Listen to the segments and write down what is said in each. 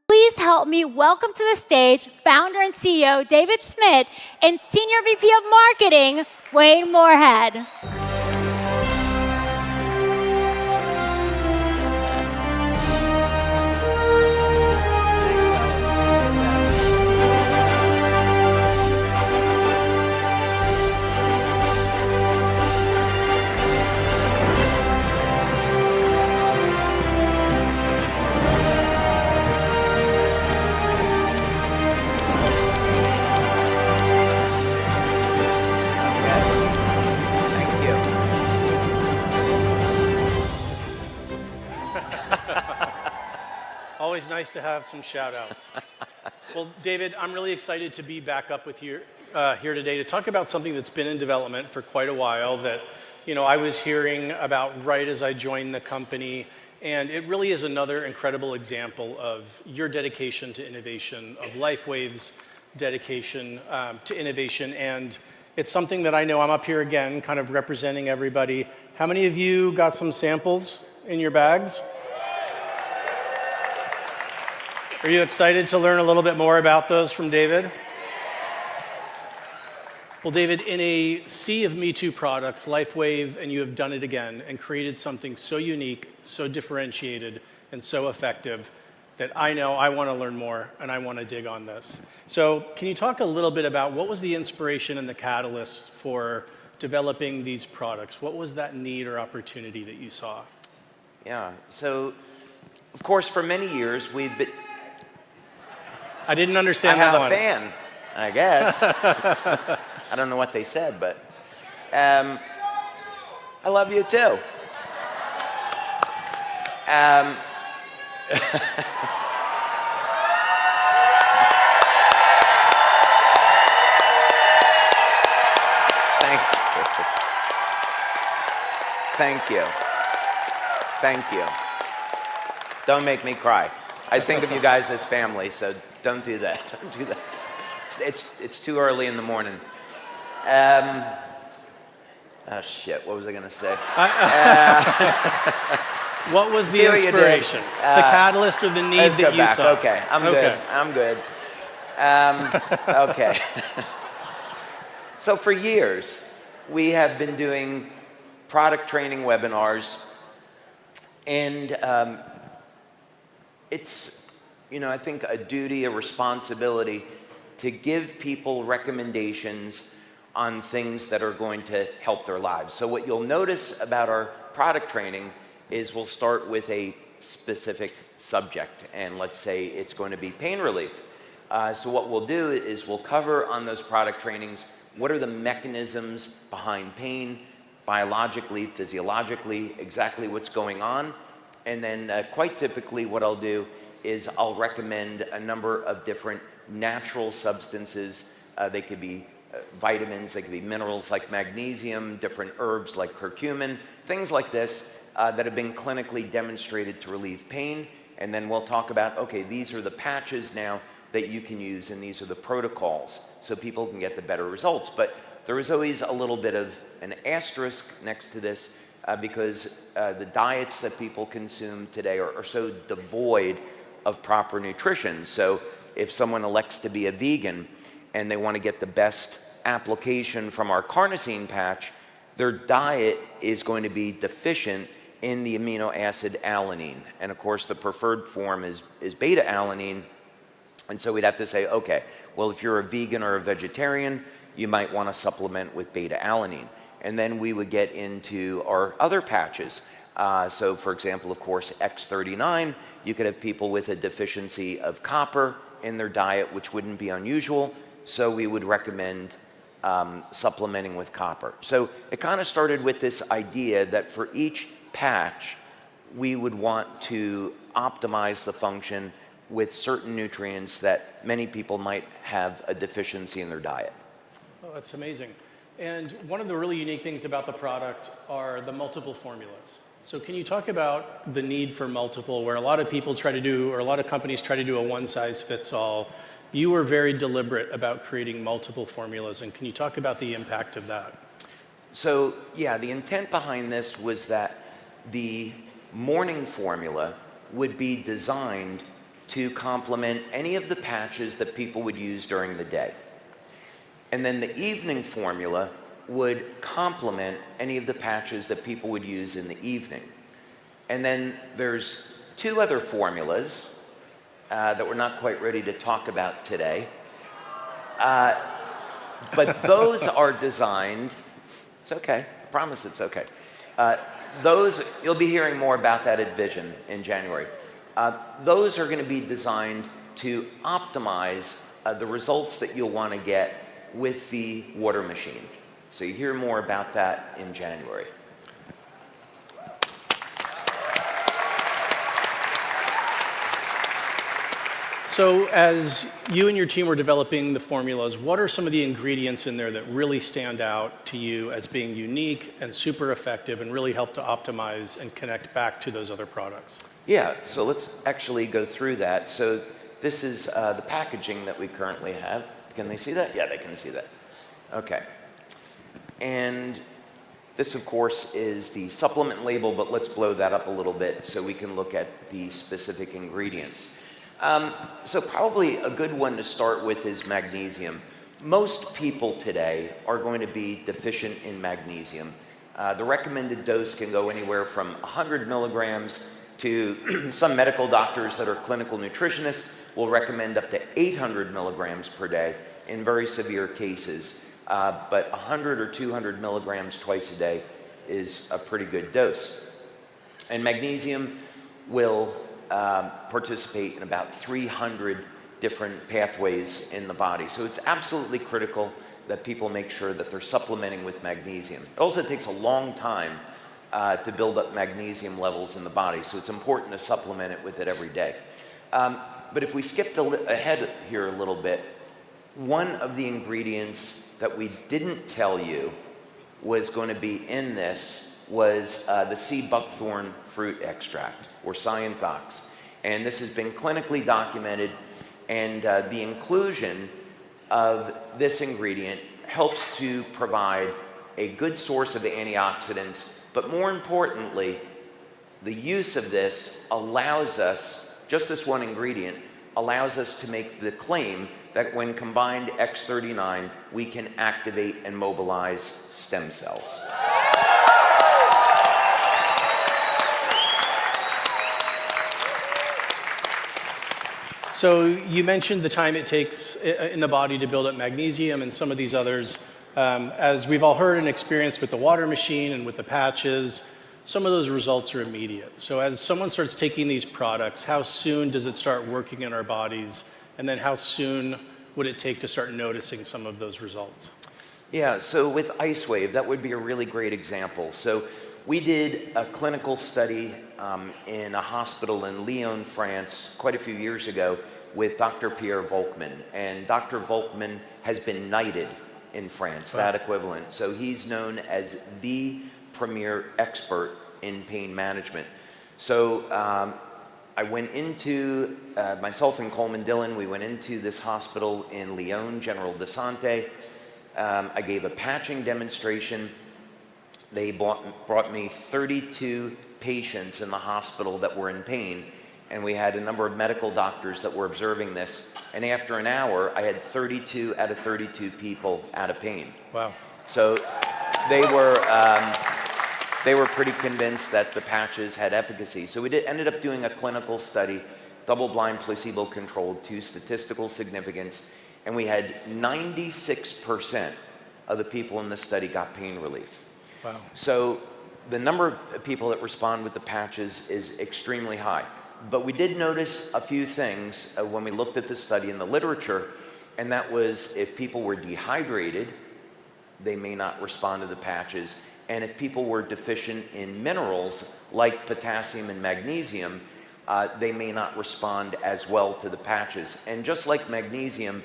Please help me welcome to the stage founder and CEO David Schmidt and Senior VP of Marketing Wayne Moorhead. Always nice to have some shout-outs. Well, David, I'm really excited to be back up with you here today to talk about something that's been in development for quite a while that, I was hearing about right as I joined the company, and it really is another incredible example of your dedication to innovation, of LifeWave's dedication to innovation, and it's something that I know I'm up here again, kind of representing everybody. How many of you got some samples in your bags? Are you excited to learn a little bit more about those from David? Well, David, in a sea of Me Too products, LifeWave and you have done it again and created something so unique, so differentiated, and so effective that I know I want to learn more and I want to dig on this. So can you talk a little bit about what was the inspiration and the catalyst for developing these products? What was that need or opportunity that you saw? Yeah, so of course for many years we've been... I didn't understand that one. I have a fan, I guess. I don't know what they said, but I love you too. Thank you. Thank you. Don't make me cry. I think of you guys as family, so don't do that. Don't do that. It's too early in the morning. Oh shit! What was I going to say? What was the inspiration? The catalyst or the need that you saw? Okay, I'm good. I'm good. Okay. So for years, we have been doing product training webinars, and it's, I think a duty, a responsibility to give people recommendations on things that are going to help their lives. So what you'll notice about our product training is we'll start with a specific subject, and let's say it's going to be pain relief. So what we'll do is we'll cover on those product trainings what are the mechanisms behind pain, biologically, physiologically, exactly what's going on. And then quite typically what I'll do is I'll recommend a number of different natural substances. They could be vitamins, they could be minerals like magnesium, different herbs like curcumin, things like this that have been clinically demonstrated to relieve pain. And then we'll talk about, okay, these are the patches now that you can use, and these are the protocols so people can get the better results. But there is always a little bit of an asterisk next to this because the diets that people consume today are so devoid of proper nutrition. So if someone elects to be a vegan and they want to get the best application from our carnosine patch, their diet is going to be deficient in the amino acid alanine. And of course, the preferred form is beta alanine. And so we'd have to say, okay, well, if you're a vegan or a vegetarian, you might want to supplement with beta alanine. And then we would get into our other patches. So for example, of course, X39, you could have people with a deficiency of copper in their diet, which wouldn't be unusual. So we would recommend supplementing with copper. So it kind of started with this idea that for each patch, we would want to optimize the function with certain nutrients that many people might have a deficiency in their diet. Oh, that's amazing. And one of the really unique things about the product are the multiple formulas. So can you talk about the need for multiple, where a lot of people try to do, or a lot of companies try to do a one-size-fits-all? You were very deliberate about creating multiple formulas, and can you talk about the impact of that? So yeah, the intent behind this was that the morning formula would be designed to complement any of the patches that people would use during the day. And then the evening formula would complement any of the patches that people would use in the evening. And then there's two other formulas that we're not quite ready to talk about today. But those are designed, it's okay, I promise it's okay. Those, you'll be hearing more about that at Vision in January. Those are going to be designed to optimize the results that you'll want to get with the water machine. So you hear more about that in January. So as you and your team were developing the formulas, what are some of the ingredients in there that really stand out to you as being unique and super effective and really help to optimize and connect back to those other products? Yeah, so let's actually go through that. So this is the packaging that we currently have. Can they see that? Yeah, they can see that. Okay. And this, of course, is the supplement label, but let's blow that up a little bit so we can look at the specific ingredients. So probably a good one to start with is magnesium. Most people today are going to be deficient in magnesium. The recommended dose can go anywhere from 100 milligrams to some medical doctors that are clinical nutritionists will recommend up to 800 milligrams per day in very severe cases. But 100 or 200 milligrams twice a day is a pretty good dose. And magnesium will participate in about 300 different pathways in the body. So it's absolutely critical that people make sure that they're supplementing with magnesium. It also takes a long time to build up magnesium levels in the body, so it's important to supplement it with it every day. But if we skipped ahead here a little bit, one of the ingredients that we didn't tell you was going to be in this was the sea buckthorn fruit extract, or Scienthox. And this has been clinically documented, and the inclusion of this ingredient helps to provide a good source of antioxidants, but more importantly, the use of this allows us, just this one ingredient, allows us to make the claim that when combined X39, we can activate and mobilize stem cells. So you mentioned the time it takes in the body to build up magnesium and some of these others. As we've all heard and experienced with the water machine and with the patches, some of those results are immediate. So as someone starts taking these products, how soon does it start working in our bodies? And then how soon would it take to start noticing some of those results? Yeah, so with LifeWave, that would be a really great example. So we did a clinical study in a hospital in Lyon, France, quite a few years ago with Dr. Pierre Volkmann. And Dr. Volkmann has been knighted in France, that equivalent. So he's known as the premier expert in pain management. So I went into, myself and Coleman Dillon, we went into this hospital in Lyon, General de Santé. I gave a patching demonstration. They brought me 32 patients in the hospital that were in pain, and we had a number of medical doctors that were observing this. And after an hour, I had 32 out of 32 people out of pain. Wow. So they were pretty convinced that the patches had efficacy. So we ended up doing a clinical study, double-blind, placebo-controlled, to statistical significance, and we had 96% of the people in the study got pain relief. Wow. So the number of people that respond with the patches is extremely high. But we did notice a few things when we looked at the study in the literature, and that was if people were dehydrated, they may not respond to the patches. And if people were deficient in minerals like potassium and magnesium, they may not respond as well to the patches. And just like magnesium,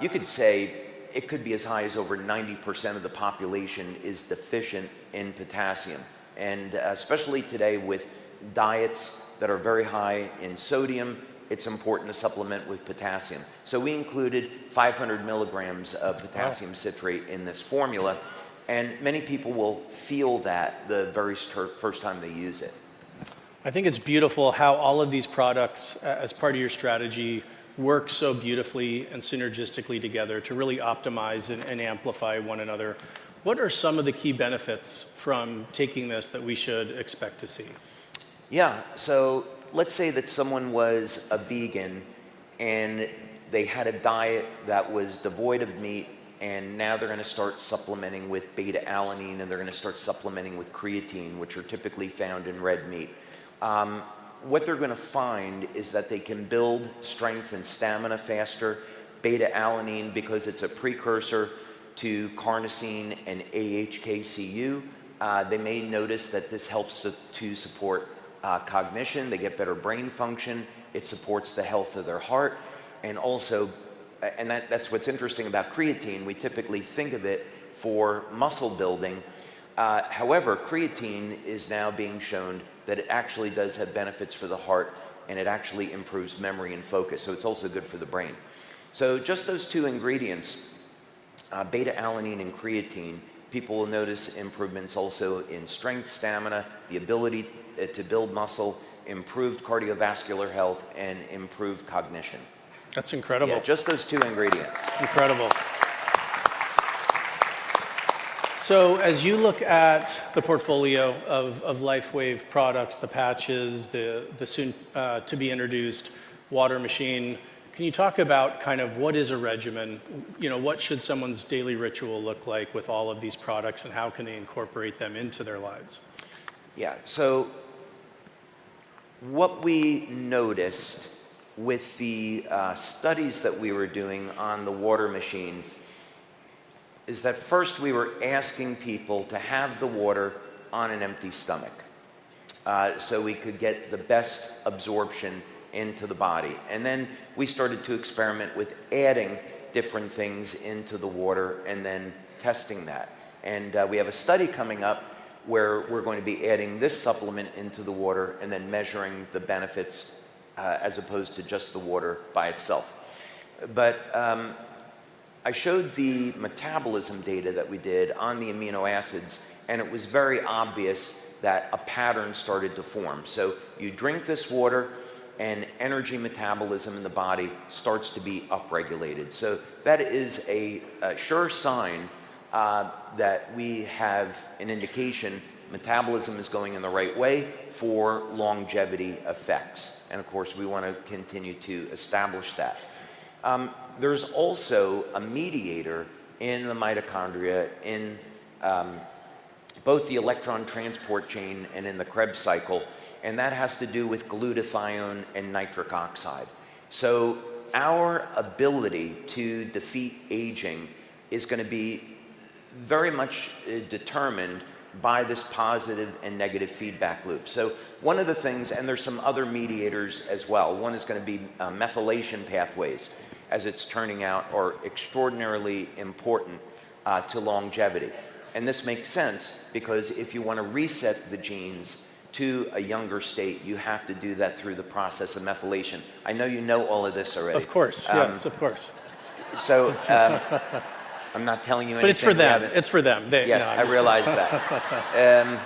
you could say it could be as high as over 90% of the population is deficient in potassium. And especially today with diets that are very high in sodium, it's important to supplement with potassium. So we included 500 milligrams of potassium citrate in this formula. And many people will feel that the very first time they use it. I think it's beautiful how all of these products, as part of your strategy, work so beautifully and synergistically together to really optimize and amplify one another. What are some of the key benefits from taking this that we should expect to see? Yeah, so let's say that someone was a vegan and they had a diet that was devoid of meat, and now they're going to start supplementing with beta-alanine, and they're going to start supplementing with creatine, which are typically found in red meat. What they're going to find is that they can build strength and stamina faster. Beta-alanine, because it's a precursor to carnosine and AHKCU, they may notice that this helps to support cognition. They get better brain function. It supports the health of their heart. And also, and that's what's interesting about creatine, we typically think of it for muscle building. However, creatine is now being shown that it actually does have benefits for the heart, and it actually improves memory and focus. So it's also good for the brain. So just those two ingredients, beta-alanine and creatine, people will notice improvements also in strength, stamina, the ability to build muscle, improved cardiovascular health, and improved cognition. That's incredible. Yeah, just those two ingredients. Incredible. So as you look at the portfolio of LifeWave products, the patches, the soon to be introduced water machine, can you talk about kind of what is a regimen? You know, what should someone's daily ritual look like with all of these products, and how can they incorporate them into their lives? Yeah, so what we noticed with the studies that we were doing on the water machine is that first we were asking people to have the water on an empty stomach so we could get the best absorption into the body. And then we started to experiment with adding different things into the water and then testing that. And we have a study coming up where we're going to be adding this supplement into the water and then measuring the benefits as opposed to just the water by itself. But I showed the metabolism data that we did on the amino acids, and it was very obvious that a pattern started to form. So you drink this water, and energy metabolism in the body starts to be upregulated. So that is a sure sign that we have an indication metabolism is going in the right way for longevity effects. And of course, we want to continue to establish that. There's also a mediator in the mitochondria in both the electron transport chain and in the Krebs cycle, and that has to do with glutathione and nitric oxide. So our ability to defeat aging is going to be very much determined by this positive and negative feedback loop. So one of the things, and there's some other mediators as well, one is going to be methylation pathways, as it's turning out, are extraordinarily important to longevity. And this makes sense because if you want to reset the genes to a younger state, you have to do that through the process of methylation. I know you know all of this already. Of course, yes, of course. So I'm not telling you anything. But it's for them. It's for them. Yes, I realize that.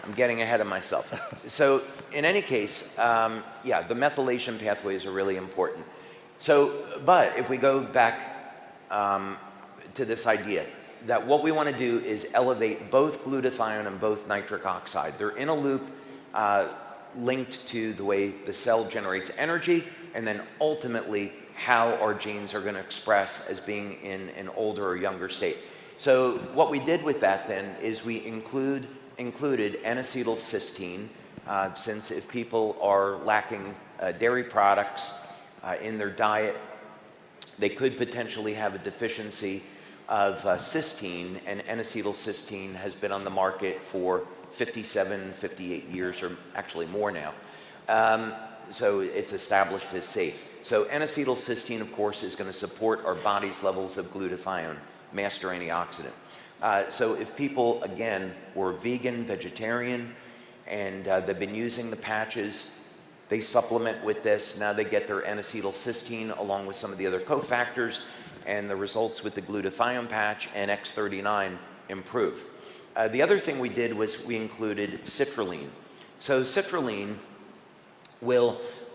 I'm getting ahead of myself. So in any case, yeah, the methylation pathways are really important. So, but if we go back to this idea, that what we want to do is elevate both glutathione and both nitric oxide. They're in a loop linked to the way the cell generates energy, and then ultimately how our genes are going to express as being in an older or younger state. So what we did with that then is we included N-acetylcysteine, since if people are lacking dairy products in their diet, they could potentially have a deficiency of cysteine, and N-acetylcysteine has been on the market for 57, 58 years, or actually more now. So it's established as safe. So N-acetylcysteine, of course, is going to support our body's levels of glutathione, master antioxidant. So if people, again, were vegan, vegetarian, and they've been using the patches, they supplement with this, now they get their N-acetylcysteine along with some of the other cofactors, and the results with the glutathione patch and X39 improve. The other thing we did was we included citrulline. So citrulline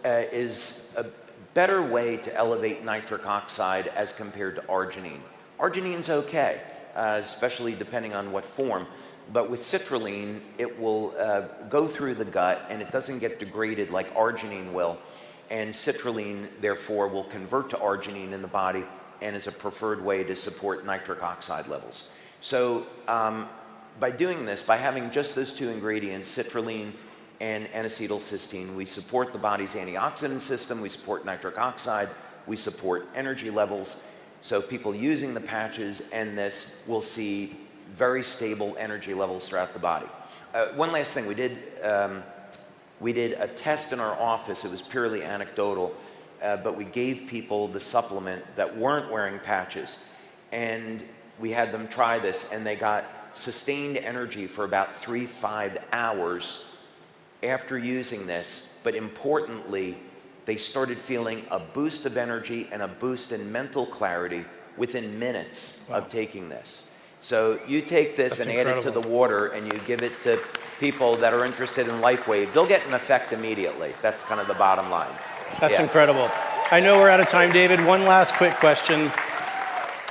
is a better way to elevate nitric oxide as compared to arginine. Arginine's okay, especially depending on what form, but with citrulline, it will go through the gut and it doesn't get degraded like arginine will, and citrulline, therefore, will convert to arginine in the body and is a preferred way to support nitric oxide levels. So by doing this, by having just those two ingredients, citrulline and N-acetylcysteine, we support the body's antioxidant system, we support nitric oxide, we support energy levels. So people using the patches and this will see very stable energy levels throughout the body. One last thing, we did a test in our office. It was purely anecdotal, but we gave people the supplement that weren't wearing patches, and we had them try this, and they got sustained energy for about 3-5 hours after using this. But importantly, they started feeling a boost of energy and a boost in mental clarity within minutes of taking this. So you take this and add it to the water and you give it to people that are interested in LifeWave, they'll get an effect immediately. That's kind of the bottom line. That's incredible. I know we're out of time, David. One last quick question.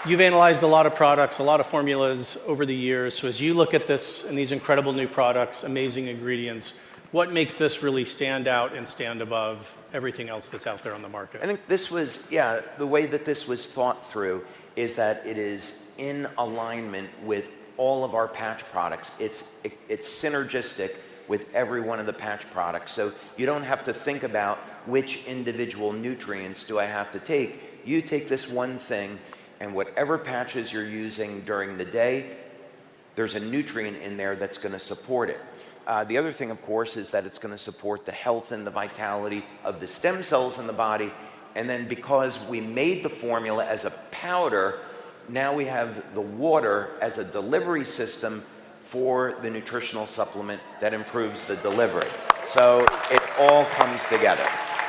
You've analyzed a lot of products, a lot of formulas over the years. So as you look at this and these incredible new products, amazing ingredients, what makes this really stand out and stand above everything else that's out there on the market? I think this was, the way that this was thought through is that it is in alignment with all of our patch products. It's synergistic with every one of the patch products. So you don't have to think about which individual nutrients do I have to take. You take this one thing, and whatever patches you're using during the day, there's a nutrient in there that's going to support it. The other thing, of course, is that it's going to support the health and the vitality of the stem cells in the body. And then because we made the formula as a powder, now we have the water as a delivery system for the nutritional supplement that improves the delivery. So it all comes together.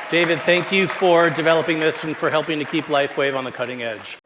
David, thank you for developing this and for helping to keep LifeWave on the cutting edge.